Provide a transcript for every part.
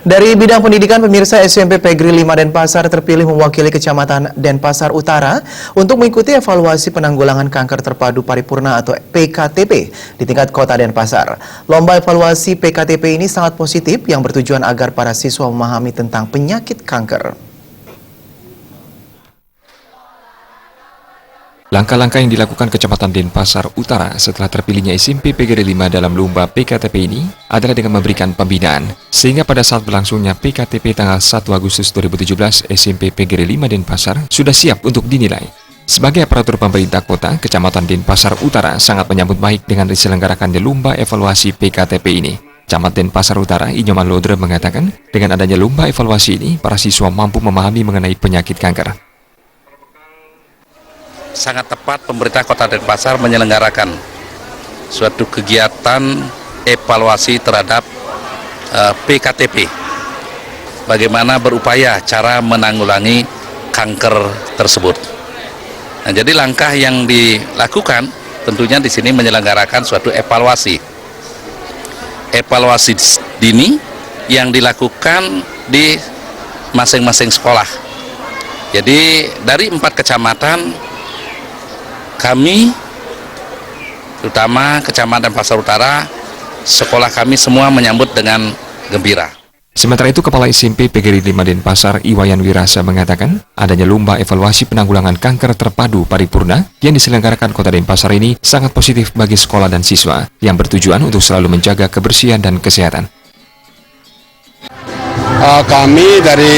Dari bidang pendidikan, pemirsa SMP Pegri 5 Denpasar terpilih mewakili Kecamatan Denpasar Utara untuk mengikuti evaluasi penanggulangan kanker terpadu paripurna atau PKTP di tingkat Kota Denpasar. Lomba evaluasi PKTP ini sangat positif yang bertujuan agar para siswa memahami tentang penyakit kanker. Langkah-langkah yang dilakukan Kecamatan Denpasar Utara setelah terpilihnya SMP Pegri 5 dalam lomba PKTP ini adalah dengan memberikan pembinaan. Sehingga pada saat berlangsungnya PKTP tanggal 1 Agustus 2017, SMP Pegri 5 Denpasar sudah siap untuk dinilai. Sebagai aparatur pemerintah kota, Kecamatan Denpasar Utara sangat menyambut baik dengan diselenggarakannya lomba evaluasi PKTP ini. Camat Denpasar Utara, Inyoman Lodre mengatakan, dengan adanya lomba evaluasi ini, para siswa mampu memahami mengenai penyakit kanker. Sangat tepat pemerintah Kota Denpasar menyelenggarakan suatu kegiatan evaluasi terhadap PKTP. Bagaimana berupaya cara menanggulangi kanker tersebut. Nah, jadi langkah yang dilakukan tentunya di sini menyelenggarakan suatu evaluasi. Evaluasi dini yang dilakukan di masing-masing sekolah. Jadi dari 4 kecamatan kami, terutama Kecamatan Denpasar Utara, sekolah kami semua menyambut dengan gembira. Sementara itu, Kepala SMP Pegri 5 Denpasar, Iwayan Wirasa mengatakan, adanya lomba evaluasi penanggulangan kanker terpadu paripurna yang diselenggarakan Kota Denpasar ini sangat positif bagi sekolah dan siswa yang bertujuan untuk selalu menjaga kebersihan dan kesehatan. Kami dari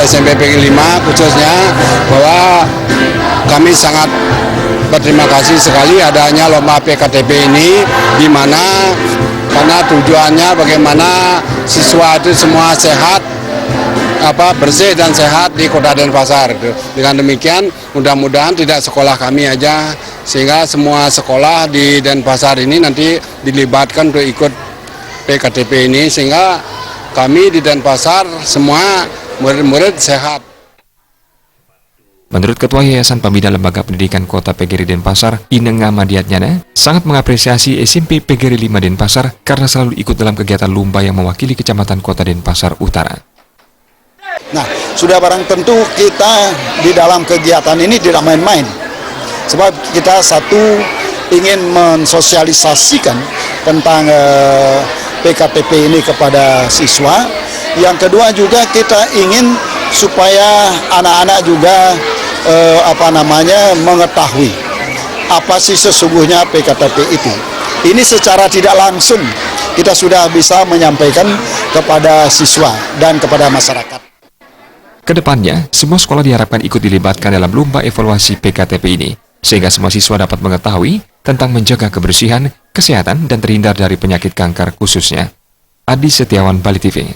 SMP Pegri 5 khususnya bahwa kami sangat berterima kasih sekali adanya lomba PKTP ini, di mana karena tujuannya bagaimana siswa itu semua sehat, bersih dan sehat di Kota Denpasar. Dengan demikian mudah-mudahan tidak sekolah kami aja, sehingga semua sekolah di Denpasar ini nanti dilibatkan untuk ikut PKTP ini, sehingga kami di Denpasar semua murid-murid sehat. Menurut Ketua Yayasan Pembina Lembaga Pendidikan Kota Pegri Denpasar, Ineng Madiatnyana, sangat mengapresiasi SMP Pegri 5 Denpasar karena selalu ikut dalam kegiatan lomba yang mewakili Kecamatan Kota Denpasar Utara. Nah, sudah barang tentu kita di dalam kegiatan ini tidak main-main. Sebab kita satu ingin mensosialisasikan tentang PKTP ini kepada siswa. Yang kedua juga kita ingin supaya anak-anak juga mengetahui apa sih sesungguhnya PKTP itu. Ini secara tidak langsung kita sudah bisa menyampaikan kepada siswa dan kepada masyarakat. Kedepannya, semua sekolah diharapkan ikut dilibatkan dalam lomba evaluasi PKTP ini, sehingga semua siswa dapat mengetahui tentang menjaga kebersihan, kesehatan, dan terhindar dari penyakit kanker khususnya. Adi Setiawan, Bali TV.